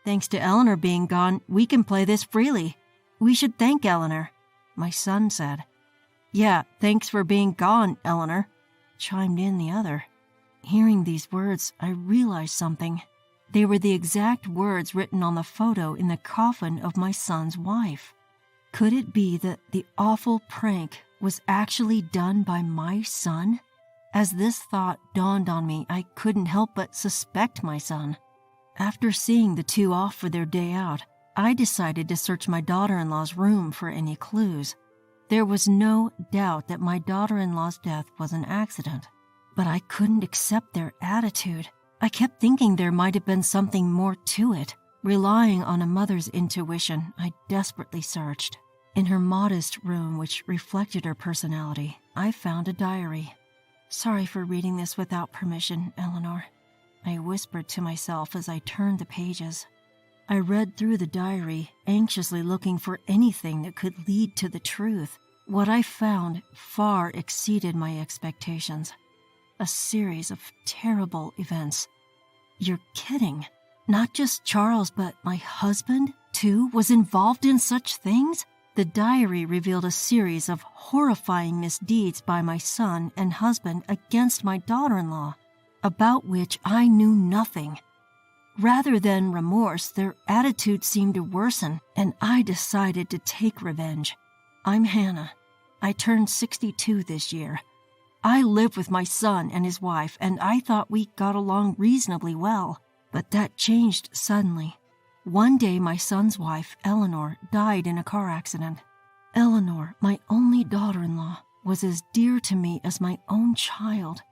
Thanks to Eleanor being gone, we can play this freely. We should thank Eleanor, my son said. Yeah, thanks for being gone, Eleanor, chimed in the other. Hearing these words, I realized something. They were the exact words written on the photo in the coffin of my son's wife. Could it be that the awful prank was actually done by my son? As this thought dawned on me, I couldn't help but suspect my son. After seeing the two off for their day out, I decided to search my daughter-in-law's room for any clues. There was no doubt that my daughter-in-law's death was an accident, but I couldn't accept their attitude. I kept thinking there might have been something more to it. Relying on a mother's intuition, I desperately searched. In her modest room, which reflected her personality, I found a diary. Sorry for reading this without permission, Eleanor, I whispered to myself as I turned the pages. I read through the diary, anxiously looking for anything that could lead to the truth. What I found far exceeded my expectations. A series of terrible events. You're kidding. Not just Charles, but my husband, too, was involved in such things? The diary revealed a series of horrifying misdeeds by my son and husband against my daughter-in-law, about which I knew nothing. Rather than remorse, their attitude seemed to worsen, and I decided to take revenge. I'm Hannah. I turned 62 this year. I live with my son and his wife, and I thought we got along reasonably well, but that changed suddenly. One day, my son's wife, Eleanor, died in a car accident. Eleanor, my only daughter-in-law, was as dear to me as my own child.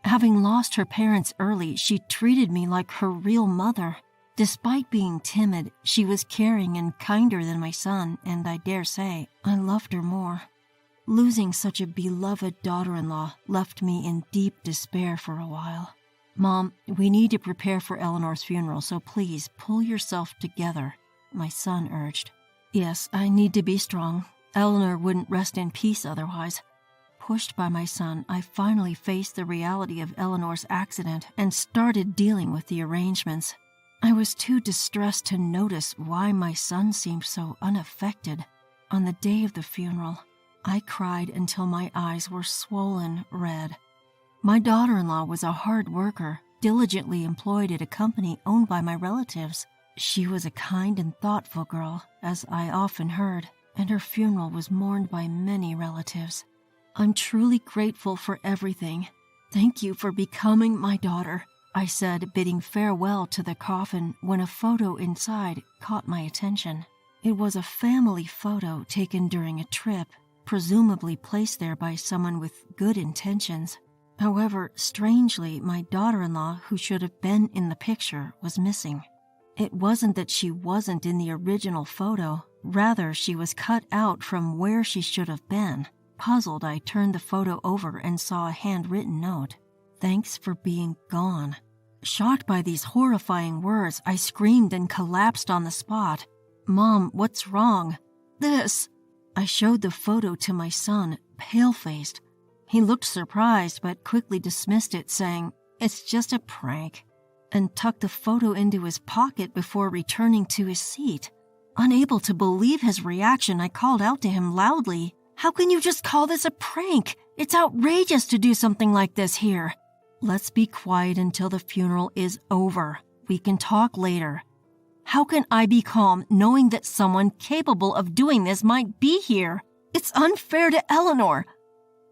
Having lost her parents early, she treated me like her real mother. Despite being timid, she was caring and kinder than my son, and I dare say I loved her more. Losing such a beloved daughter-in-law left me in deep despair for a while. Mom, we need to prepare for Eleanor's funeral, so please pull yourself together, my son urged. Yes, I need to be strong. Eleanor wouldn't rest in peace otherwise. Pushed by my son, I finally faced the reality of Eleanor's accident and started dealing with the arrangements. I was too distressed to notice why my son seemed so unaffected. On the day of the funeral, I cried until my eyes were swollen red. My daughter-in-law was a hard worker, diligently employed at a company owned by my relatives. She was a kind and thoughtful girl, as I often heard, and her funeral was mourned by many relatives. I'm truly grateful for everything. Thank you for becoming my daughter, I said, bidding farewell to the coffin when a photo inside caught my attention. It was a family photo taken during a trip, presumably placed there by someone with good intentions. However, strangely, my daughter-in-law, who should have been in the picture, was missing. It wasn't that she wasn't in the original photo, rather she was cut out from where she should have been. Puzzled, I turned the photo over and saw a handwritten note. Thanks for being gone. Shocked by these horrifying words, I screamed and collapsed on the spot. Mom, what's wrong? This. I showed the photo to my son, pale-faced. He looked surprised, but quickly dismissed it, saying, "It's just a prank," and tucked the photo into his pocket before returning to his seat. Unable to believe his reaction, I called out to him loudly, "How can you just call this a prank? It's outrageous to do something like this here." Let's be quiet until the funeral is over. We can talk later. How can I be calm knowing that someone capable of doing this might be here? It's unfair to Eleanor.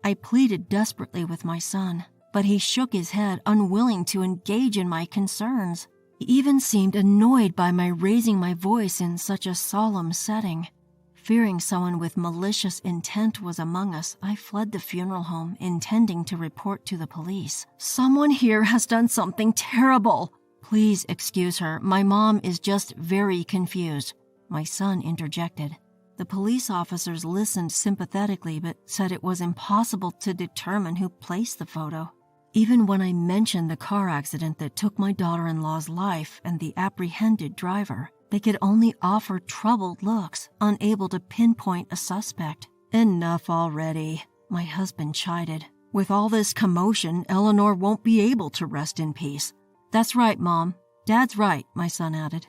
I pleaded desperately with my son, but he shook his head, unwilling to engage in my concerns. He even seemed annoyed by my raising my voice in such a solemn setting. Fearing someone with malicious intent was among us, I fled the funeral home, intending to report to the police. "Someone here has done something terrible. Please excuse her. My mom is just very confused," my son interjected. The police officers listened sympathetically but said it was impossible to determine who placed the photo. Even when I mentioned the car accident that took my daughter-in-law's life and the apprehended driver, they could only offer troubled looks, unable to pinpoint a suspect. "Enough already," my husband chided. "With all this commotion, Eleanor won't be able to rest in peace." "That's right, Mom. Dad's right," my son added.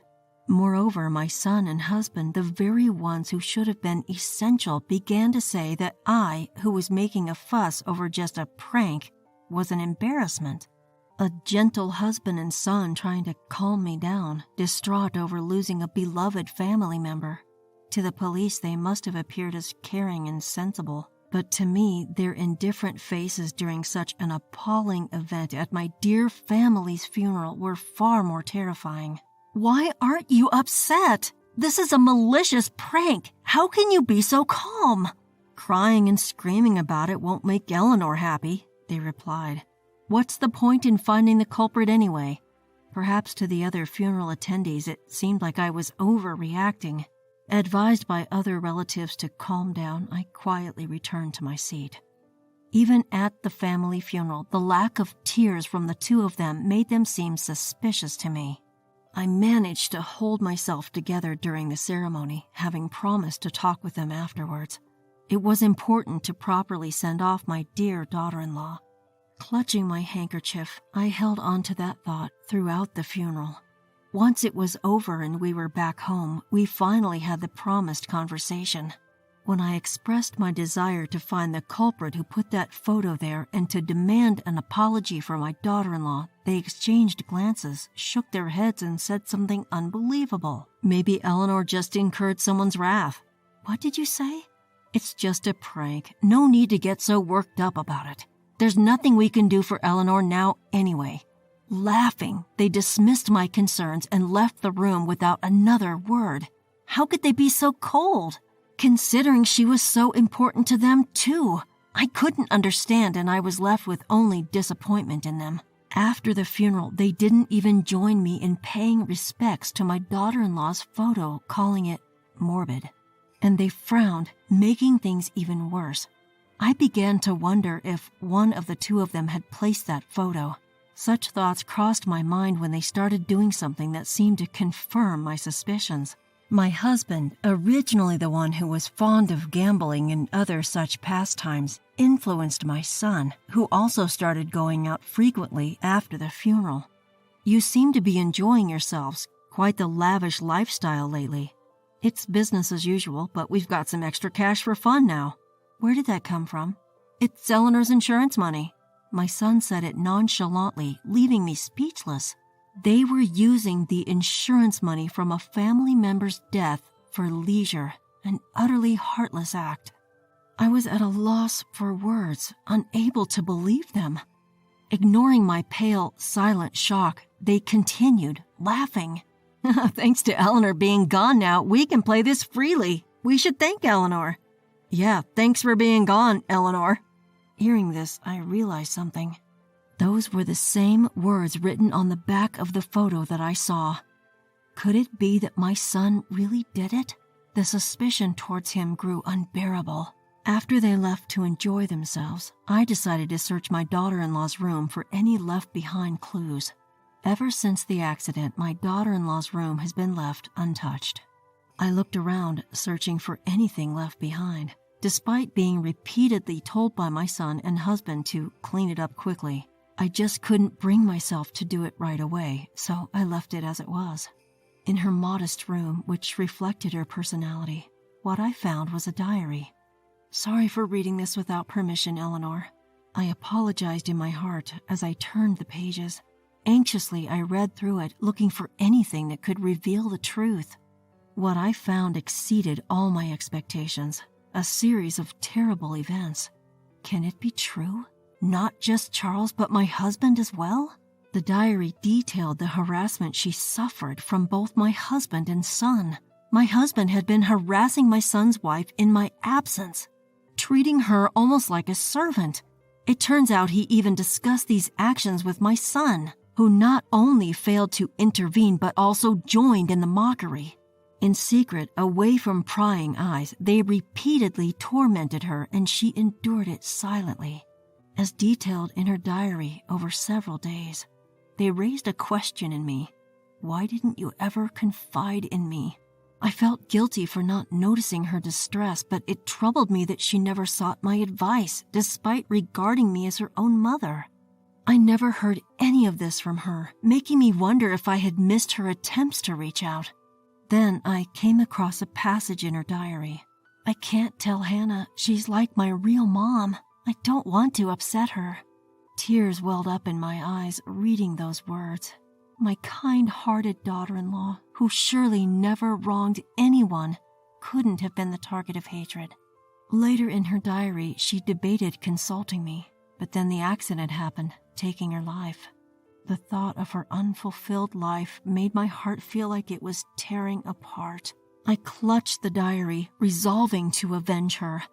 Moreover, my son and husband, the very ones who should have been essential, began to say that I, who was making a fuss over just a prank, was an embarrassment. A gentle husband and son trying to calm me down, distraught over losing a beloved family member. To the police, they must have appeared as caring and sensible, but to me, their indifferent faces during such an appalling event at my dear family's funeral were far more terrifying. Why aren't you upset? This is a malicious prank. How can you be so calm? Crying and screaming about it won't make Eleanor happy, they replied. What's the point in finding the culprit anyway? Perhaps to the other funeral attendees it seemed like I was overreacting. Advised by other relatives to calm down, I quietly returned to my seat. Even at the family funeral, the lack of tears from the two of them made them seem suspicious to me. I managed to hold myself together during the ceremony, having promised to talk with them afterwards. It was important to properly send off my dear daughter-in-law. Clutching my handkerchief, I held on to that thought throughout the funeral. Once it was over and we were back home, we finally had the promised conversation. When I expressed my desire to find the culprit who put that photo there and to demand an apology for my daughter-in-law, they exchanged glances, shook their heads, and said something unbelievable. Maybe Eleanor just incurred someone's wrath. What did you say? It's just a prank. No need to get so worked up about it. There's nothing we can do for Eleanor now anyway. Laughing, they dismissed my concerns and left the room without another word. How could they be so cold? Considering she was so important to them too. I couldn't understand, and I was left with only disappointment in them. After the funeral, they didn't even join me in paying respects to my daughter-in-law's photo, calling it morbid. And they frowned, making things even worse. I began to wonder if one of the two of them had placed that photo. Such thoughts crossed my mind when they started doing something that seemed to confirm my suspicions. My husband, originally the one who was fond of gambling and other such pastimes, influenced my son, who also started going out frequently after the funeral. You seem to be enjoying yourselves, quite the lavish lifestyle lately. It's business as usual, but we've got some extra cash for fun now. Where did that come from? It's Eleanor's insurance money. My son said it nonchalantly, leaving me speechless. They were using the insurance money from a family member's death for leisure, an utterly heartless act. I was at a loss for words, unable to believe them. Ignoring my pale, silent shock, they continued, laughing. Thanks to Eleanor being gone now, we can play this freely. We should thank Eleanor. Yeah, thanks for being gone, Eleanor. Hearing this, I realized something. Those were the same words written on the back of the photo that I saw. Could it be that my son really did it? The suspicion towards him grew unbearable. After they left to enjoy themselves, I decided to search my daughter-in-law's room for any left-behind clues. Ever since the accident, my daughter-in-law's room has been left untouched. I looked around, searching for anything left behind, despite being repeatedly told by my son and husband to clean it up quickly. I just couldn't bring myself to do it right away, so I left it as it was. In her modest room, which reflected her personality, what I found was a diary. Sorry for reading this without permission, Eleanor. I apologized in my heart as I turned the pages. Anxiously, I read through it, looking for anything that could reveal the truth. What I found exceeded all my expectations, a series of terrible events. Can it be true? Not just Charles, but my husband as well? The diary detailed the harassment she suffered from both my husband and son. My husband had been harassing my son's wife in my absence, treating her almost like a servant. It turns out he even discussed these actions with my son, who not only failed to intervene but also joined in the mockery. In secret, away from prying eyes, they repeatedly tormented her, and she endured it silently. As detailed in her diary over several days, they raised a question in me. Why didn't you ever confide in me? I felt guilty for not noticing her distress, but it troubled me that she never sought my advice, despite regarding me as her own mother. I never heard any of this from her, making me wonder if I had missed her attempts to reach out. Then I came across a passage in her diary. I can't tell Hannah. She's like my real mom. I don't want to upset her. Tears welled up in my eyes reading those words. My kind-hearted daughter-in-law, who surely never wronged anyone, couldn't have been the target of hatred. Later in her diary, she debated consulting me, but then the accident happened, taking her life. The thought of her unfulfilled life made my heart feel like it was tearing apart. I clutched the diary, resolving to avenge her.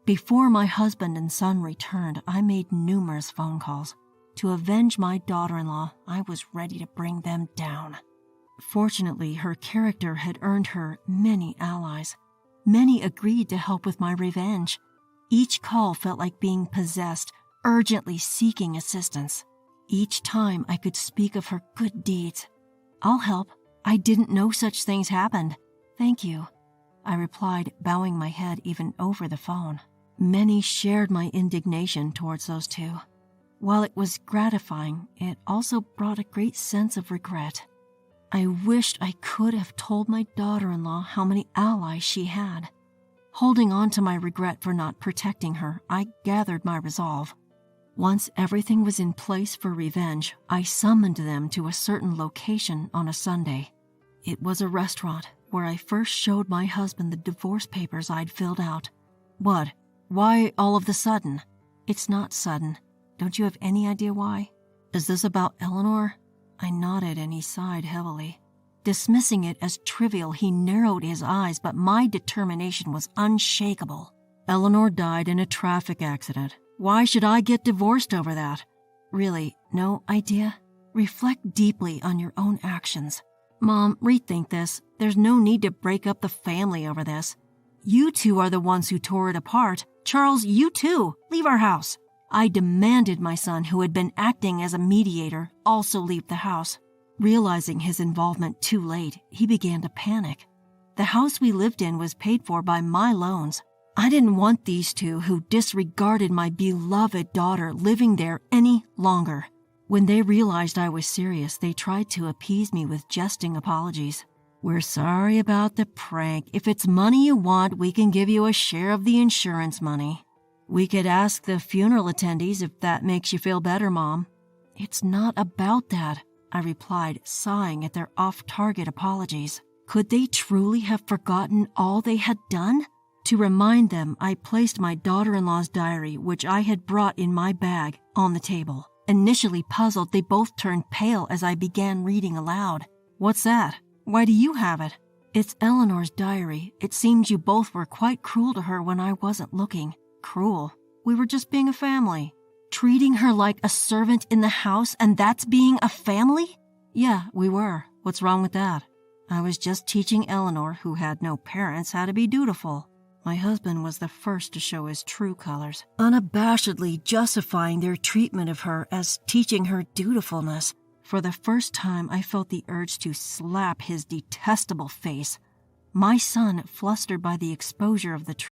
Before my husband and son returned, I made numerous phone calls. To avenge my daughter-in-law, I was ready to bring them down. Fortunately, her character had earned her many allies. Many agreed to help with my revenge. Each call felt like being possessed, urgently seeking assistance. Each time I could speak of her good deeds. "I'll help. I didn't know such things happened. Thank you," I replied, bowing my head even over the phone. Many shared my indignation towards those two. While it was gratifying, it also brought a great sense of regret. I wished I could have told my daughter-in-law how many allies she had. Holding on to my regret for not protecting her, I gathered my resolve. Once everything was in place for revenge, I summoned them to a certain location on a Sunday. It was a restaurant where I first showed my husband the divorce papers I'd filled out. "What? Why all of the sudden?" "It's not sudden. Don't you have any idea why?" "Is this about Eleanor?" I nodded and he sighed heavily. Dismissing it as trivial, he narrowed his eyes, but my determination was unshakable. "Eleanor died in a traffic accident. Why should I get divorced over that?" "Really, no idea? Reflect deeply on your own actions." "Mom, rethink this. There's no need to break up the family over this. You two are the ones who tore it apart. Charles, you too. Leave our house." I demanded my son, who had been acting as a mediator, also leave the house. Realizing his involvement too late, he began to panic. The house we lived in was paid for by my loans. I didn't want these two, who disregarded my beloved daughter, living there any longer. When they realized I was serious, they tried to appease me with jesting apologies. "We're sorry about the prank. If it's money you want, we can give you a share of the insurance money. We could ask the funeral attendees if that makes you feel better, Mom." "It's not about that," I replied, sighing at their off-target apologies. Could they truly have forgotten all they had done? To remind them, I placed my daughter-in-law's diary, which I had brought in my bag, on the table. Initially puzzled, they both turned pale as I began reading aloud. "What's that? Why do you have it?" "It's Eleanor's diary. It seems you both were quite cruel to her when I wasn't looking." "Cruel? We were just being a family." "Treating her like a servant in the house, and that's being a family?" "Yeah, we were. What's wrong with that?" "I was just teaching Eleanor, who had no parents, how to be dutiful." My husband was the first to show his true colors, unabashedly justifying their treatment of her as teaching her dutifulness. For the first time, I felt the urge to slap his detestable face. My son, flustered by the exposure of the truth.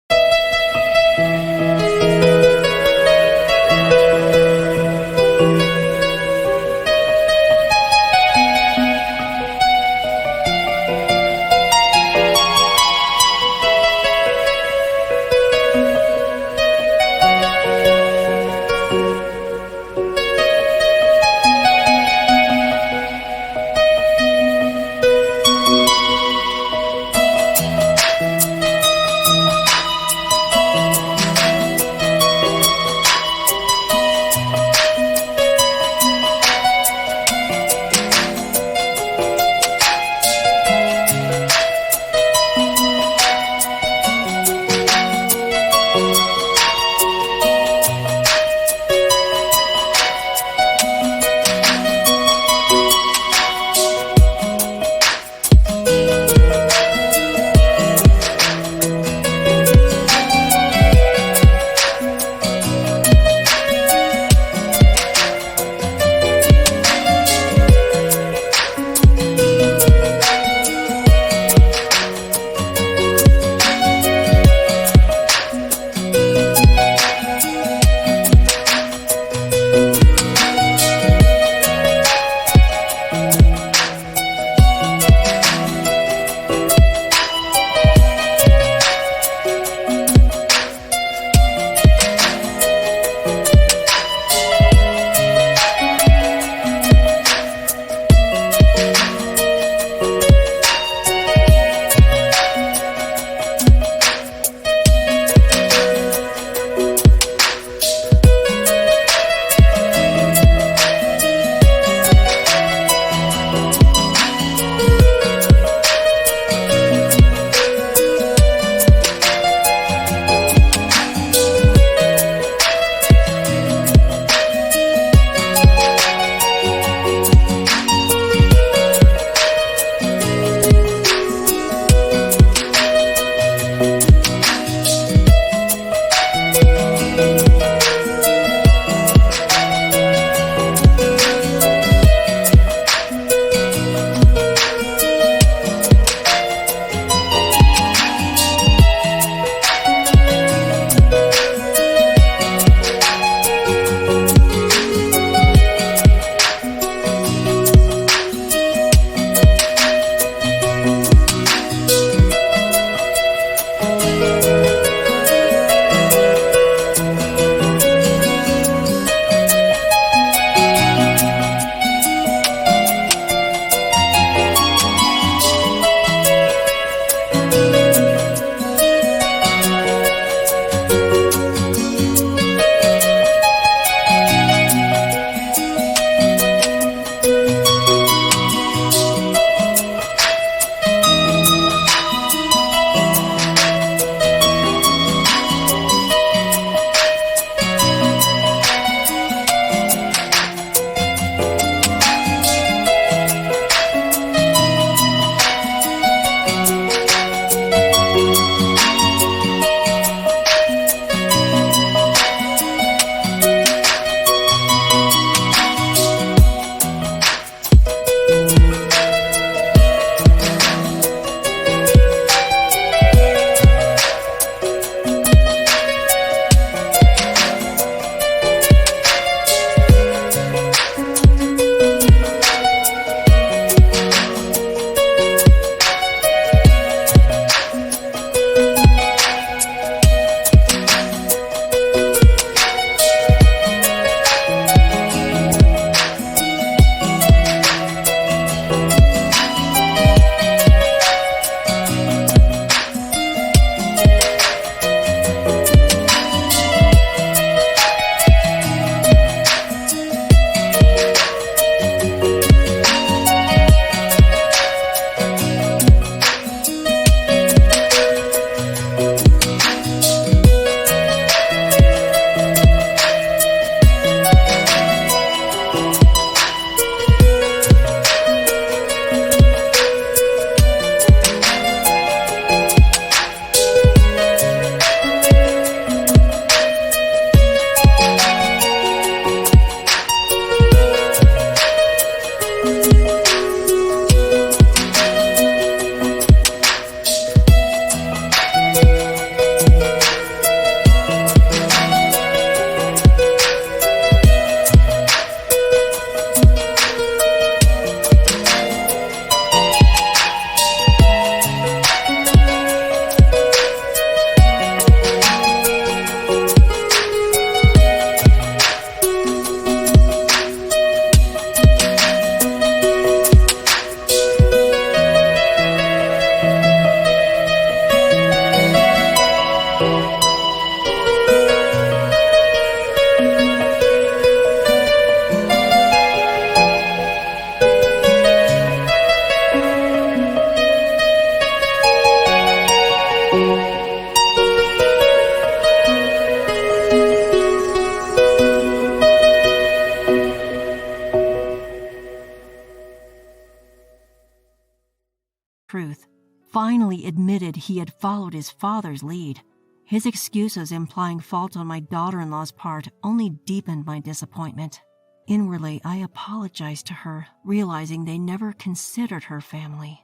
truth, finally admitted he had followed his father's lead. His excuses implying fault on my daughter-in-law's part only deepened my disappointment. Inwardly, I apologized to her, realizing they never considered her family.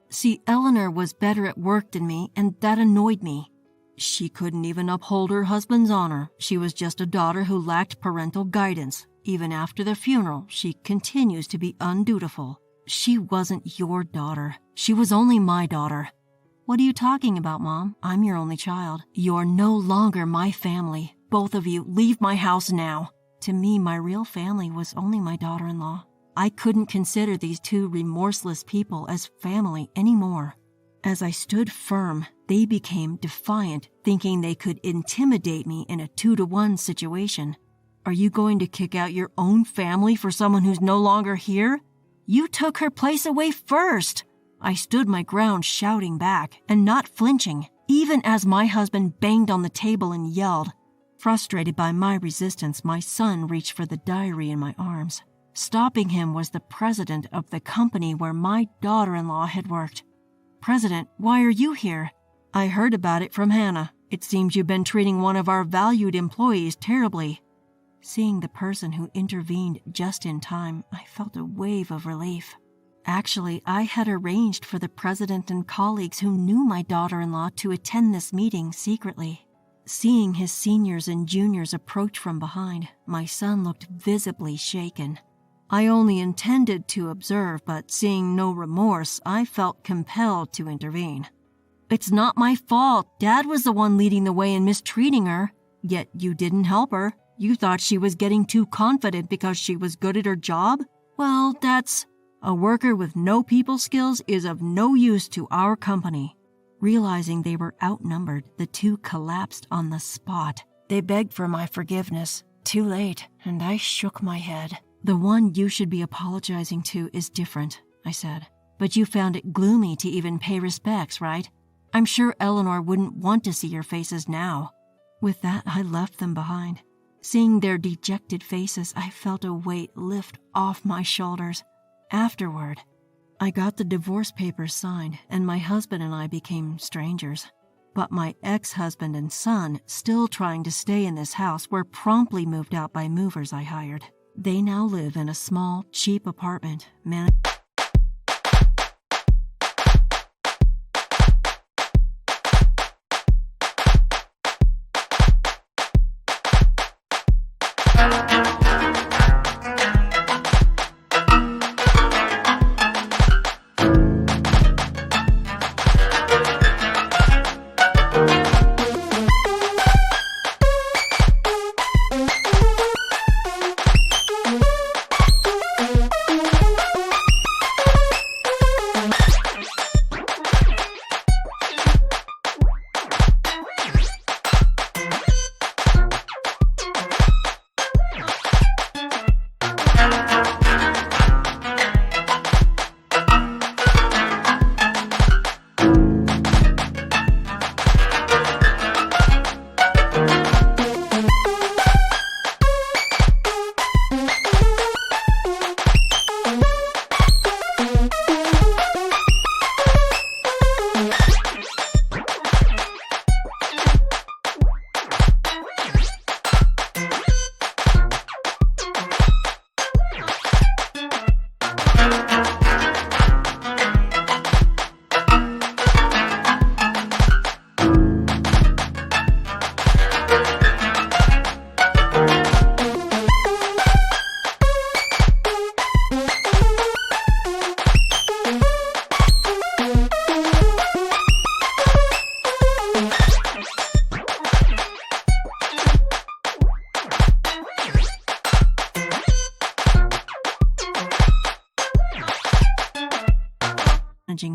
See, Eleanor was better at work than me, and that annoyed me. She couldn't even uphold her husband's honor. She was just a daughter who lacked parental guidance. Even after the funeral, she continues to be undutiful. She wasn't your daughter. She was only my daughter. What are you talking about, Mom? I'm your only child. You're no longer my family. Both of you, leave my house now. To me, my real family was only my daughter-in-law. I couldn't consider these two remorseless people as family anymore. As I stood firm, they became defiant, thinking they could intimidate me in a 2-to-1 situation. Are you going to kick out your own family for someone who's no longer here? You took her place away first. I stood my ground, shouting back and not flinching, even as my husband banged on the table and yelled. Frustrated by my resistance, my son reached for the diary in my arms. Stopping him was the president of the company where my daughter-in-law had worked. President, why are you here? I heard about it from Hannah. It seems you've been treating one of our valued employees terribly. Seeing the person who intervened just in time, I felt a wave of relief. Actually, I had arranged for the president and colleagues who knew my daughter-in-law to attend this meeting secretly. Seeing his seniors and juniors approach from behind, my son looked visibly shaken. I only intended to observe, but seeing no remorse, I felt compelled to intervene. It's not my fault. Dad was the one leading the way in mistreating her. Yet you didn't help her. You thought she was getting too confident because she was good at her job? Well, that's... A worker with no people skills is of no use to our company. Realizing they were outnumbered, the two collapsed on the spot. They begged for my forgiveness. Too late, and I shook my head. The one you should be apologizing to is different, I said. But you found it gloomy to even pay respects, right? I'm sure Eleanor wouldn't want to see your faces now. With that, I left them behind. Seeing their dejected faces, I felt a weight lift off my shoulders. Afterward, I got the divorce papers signed, and my husband and I became strangers. But my ex-husband and son, still trying to stay in this house, were promptly moved out by movers I hired. They now live in a small, cheap apartment managed.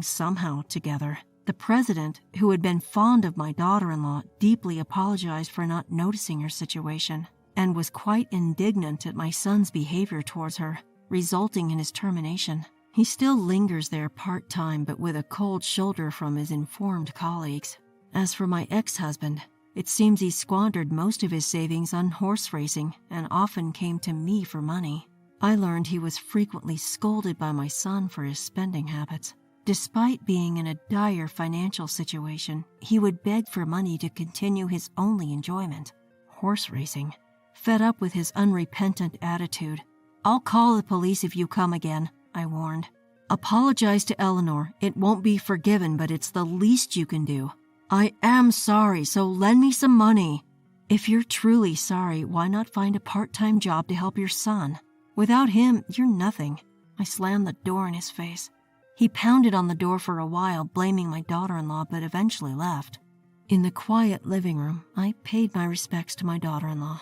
Somehow together. The president, who had been fond of my daughter-in-law, deeply apologized for not noticing her situation and was quite indignant at my son's behavior towards her, resulting in his termination. He still lingers there part-time, but with a cold shoulder from his informed colleagues. As for my ex-husband, it seems he squandered most of his savings on horse racing and often came to me for money. I learned he was frequently scolded by my son for his spending habits. Despite being in a dire financial situation, he would beg for money to continue his only enjoyment, horse racing. Fed up with his unrepentant attitude, "I'll call the police if you come again," I warned. "Apologize to Eleanor. It won't be forgiven, but it's the least you can do. I am sorry, so lend me some money." "If you're truly sorry, why not find a part-time job to help your son? Without him, you're nothing." I slammed the door in his face. He pounded on the door for a while, blaming my daughter-in-law, but eventually left. In the quiet living room, I paid my respects to my daughter-in-law.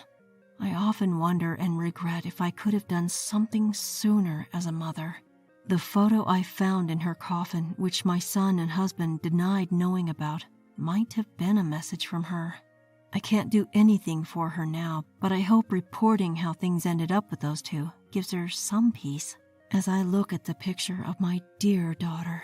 I often wonder and regret if I could have done something sooner as a mother. The photo I found in her coffin, which my son and husband denied knowing about, might have been a message from her. I can't do anything for her now, but I hope reporting how things ended up with those two gives her some peace as I look at the picture of my dear daughter.